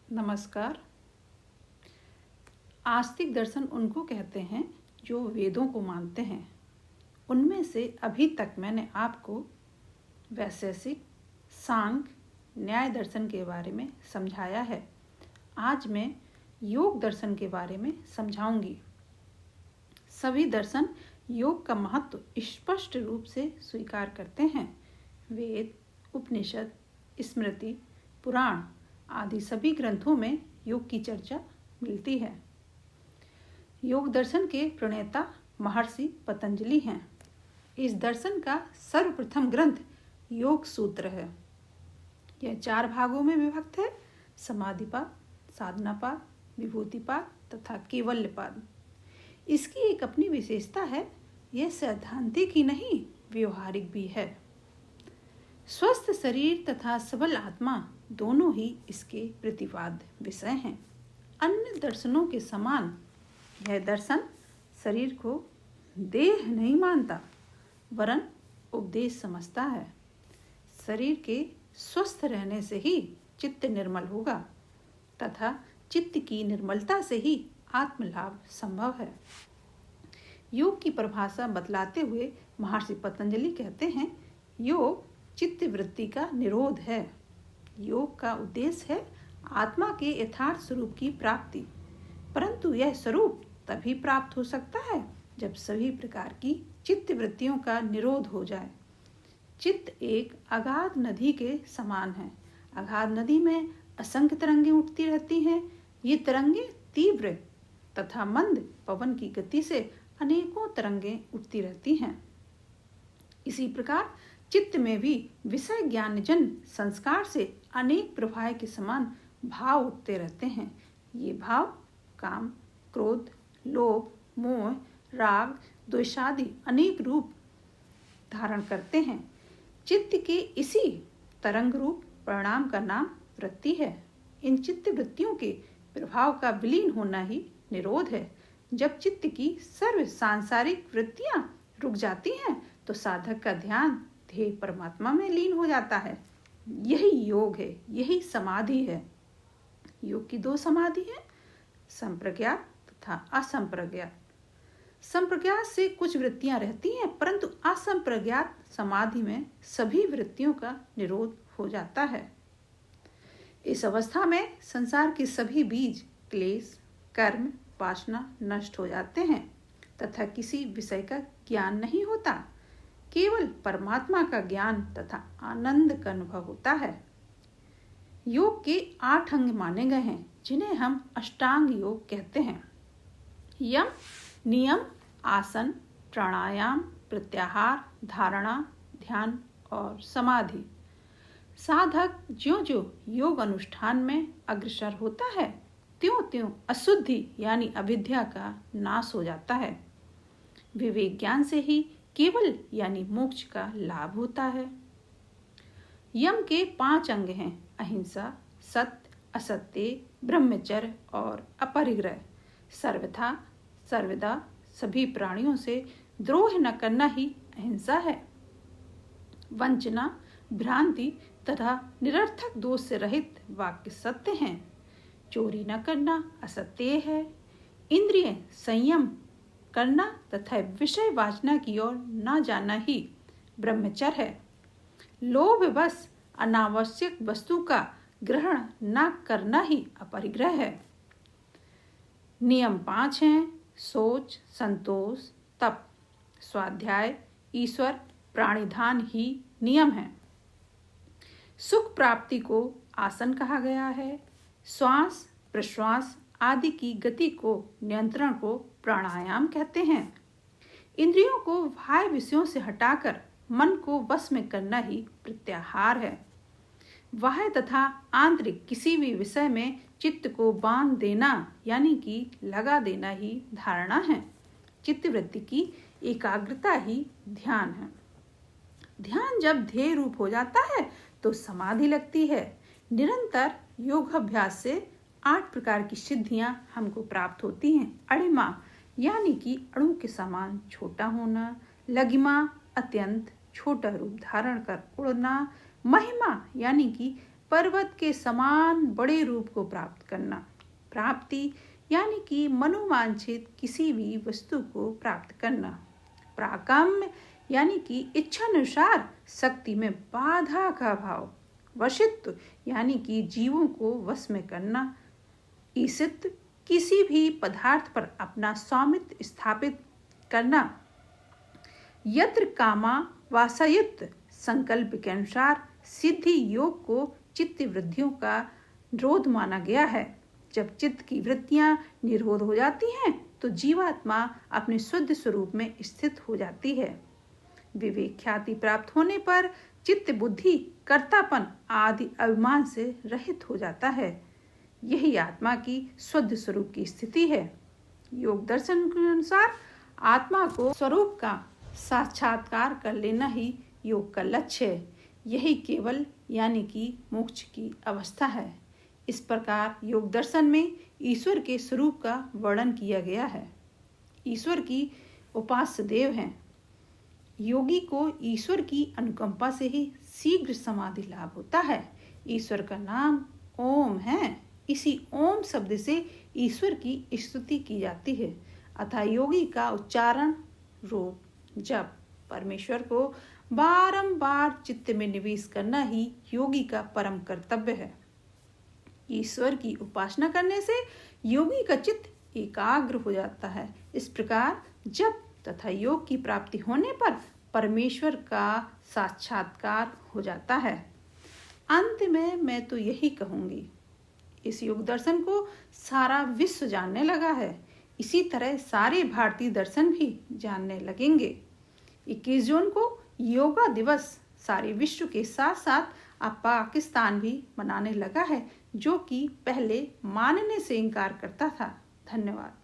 नमस्कार। आस्तिक दर्शन उनको कहते हैं जो वेदों को मानते हैं। उनमें से अभी तक मैंने आपको वैशेषिक, सांख्य, न्याय दर्शन के बारे में समझाया है। आज मैं योग दर्शन के बारे में समझाऊंगी। सभी दर्शन योग का महत्व स्पष्ट रूप से स्वीकार करते हैं। वेद, उपनिषद, स्मृति, पुराण आदि सभी ग्रंथों में योग की चर्चा मिलती है। योग दर्शन के प्रणेता महर्षि पतंजलि हैं। इस दर्शन का सर्वप्रथम ग्रंथ योग सूत्र है। यह 4 भागों में विभक्त है: समाधिपाद, साधनापाद, विभूतिपाद तथा केवल्यपाद। इसकी एक अपनी विशेषता है, यह सैद्धांतिक ही नहीं व्यवहारिक भी है। स्वस्थ शरीर तथा सबल आत्मा दोनों ही इसके प्रतिपाद्य विषय हैं। अन्य दर्शनों के समान यह दर्शन शरीर को देह नहीं मानता, वरन उपदेश समझता है। शरीर के स्वस्थ रहने से ही चित्त निर्मल होगा तथा चित्त की निर्मलता से ही आत्मलाभ संभव है। योग की परिभाषा बतलाते हुए महर्षि पतंजलि कहते हैं, योग चित्त वृत्ति का निरोध है। योग का उद्देश्य है आत्मा के यथार्थ स्वरूप की प्राप्ति, परंतु यह स्वरूप तभी प्राप्त हो सकता है जब सभी प्रकार की चित्त वृत्तियों का निरोध हो जाए। चित्त एक अगाध नदी के समान है। अगाध नदी में असंख्य तरंगें उठती रहती हैं। ये तरंगें तीव्र तथा मंद पवन की गति से अनेकों तरंगें उठती रहती हैं। इसी प्रकार चित्त में भी विषय ज्ञानजन संस्कार से अनेक प्रवाह के समान भाव उठते रहते हैं। ये भाव काम, क्रोध, लोभ, मोह, राग, द्वेषादि अनेक रूप धारण करते हैं। चित्त के इसी तरंग रूप परिणाम का नाम वृत्ति है। इन चित्त वृत्तियों के प्रभाव का विलीन होना ही निरोध है। जब चित्त की सर्व सांसारिक वृत्तियां रुक जाती हैं तो साधक का ध्यान ध्येय परमात्मा में लीन हो जाता है। यही योग है, यही समाधि है। योग की 2 समाधि है, संप्रज्ञात तथा असंप्रज्ञात। संप्रज्ञात से कुछ वृत्तियां रहती हैं, परंतु असंप्रज्ञात समाधि में सभी वृत्तियों का निरोध हो जाता है। इस अवस्था में संसार के सभी बीज, क्लेश, कर्म, वासना नष्ट हो जाते हैं तथा किसी विषय का ज्ञान नहीं होता। केवल परमात्मा का ज्ञान तथा आनंद का अनुभव होता है। योग के 8 अंग माने गए हैं, जिन्हें हम अष्टांग योग कहते हैं। यम, नियम, आसन, प्राणायाम, प्रत्याहार, धारणा, ध्यान और समाधि। साधक ज्यों-ज्यों योग अनुष्ठान में अग्रसर होता है, त्यों-त्यों अशुद्धि यानी अविद्या का नाश हो जाता है। विवेक ज्ञान से ही केवल यानी मोक्ष का लाभ होता है। यम के 5 अंग हैं: अहिंसा, सत्य, असत्य, ब्रह्मचर्य और अपरिग्रह। सर्वथा सर्वदा सभी प्राणियों से द्रोह न करना ही अहिंसा है। वंचना, भ्रांति तथा निरर्थक दोष से रहित वाक्य सत्य हैं। चोरी न करना असत्य है। इंद्रिय संयम करना तथा विषय वासना की ओर न जाना ही ब्रह्मचर्य है। लोभवश अनावश्यक वस्तु का ग्रहण न करना ही अपरिग्रह है। नियम 5 हैं: सोच, संतोष, तप, स्वाध्याय, ईश्वर, प्राणिधान ही नियम है। सुख प्राप्ति को आसन कहा गया है। श्वास प्रश्वास आदि की गति को, नियंत्रण को प्राणायाम कहते हैं। इंद्रियों को बाह्य विषयों से हटाकर मन को वश में करना ही प्रत्याहार है। बाह्य तथा आंतरिक किसी भी विषय में चित्त को बांध देना यानी कि लगा देना ही धारणा है। चित्त वृत्ति की एकाग्रता ही ध्यान है। ध्यान जब ध्येय रूप हो जाता है तो समाधि लगती है। निरंतर योगाभ्यास से 8 प्रकार की सिद्धियां हमको प्राप्त होती हैं। अणिमा यानी कि अणु के समान छोटा होना, लघिमा अत्यंत छोटा रूप धारण कर उड़ना, महिमा यानी कि पर्वत के समान बड़े रूप को प्राप्त करना। प्राप्ति यानी कि मनोवांछित किसी भी वस्तु को प्राप्त करना। प्राकम्य यानी कि इच्छानुसार शक्ति में बाधा का भाव। वशित्व यानी कि जीवों को वश में करना। ईशित्व किसी भी पदार्थ पर अपना स्वामित्व स्थापित करना। यत्र कामा वासयुक्त संकल्प के अनुसार सिद्धि योग को चित्त वृत्तियों का निरोध माना गया है। जब चित्त की वृत्तियां निरोध हो जाती हैं तो जीवात्मा अपने शुद्ध स्वरूप में स्थित हो जाती है। विवेक ख्याति प्राप्त होने पर चित्त बुद्धि कर्तापन आदि अभिमान से रहित हो जाता है। यही आत्मा की शुद्ध स्वरूप की स्थिति है। योग दर्शन के अनुसार आत्मा को स्वरूप का साक्षात्कार कर लेना ही योग का लक्ष्य है। यही केवल यानी कि मोक्ष की अवस्था है। इस प्रकार योग दर्शन में ईश्वर के स्वरूप का वर्णन किया गया है। ईश्वर की उपास्य देव हैं। योगी को ईश्वर की अनुकंपा से ही शीघ्र समाधि लाभ होता है। ईश्वर का नाम ओम है। इसी ओम शब्द से ईश्वर की स्तुति की जाती है। अतः योगी का उच्चारण रूप जप परमेश्वर को बारंबार चित्त में निवेश करना ही योगी का परम कर्तव्य है। ईश्वर की उपासना करने से योगी का चित्त एकाग्र हो जाता है। इस प्रकार जप तथा योग की प्राप्ति होने पर परमेश्वर का साक्षात्कार हो जाता है। अंत में मैं तो यही कहूंगी, इस योग दर्शन को सारा विश्व जानने लगा है। इसी तरह सारे भारतीय दर्शन भी जानने लगेंगे। 21 जून को योगा दिवस सारे विश्व के साथ साथ अब पाकिस्तान भी मनाने लगा है, जो कि पहले मानने से इनकार करता था। धन्यवाद।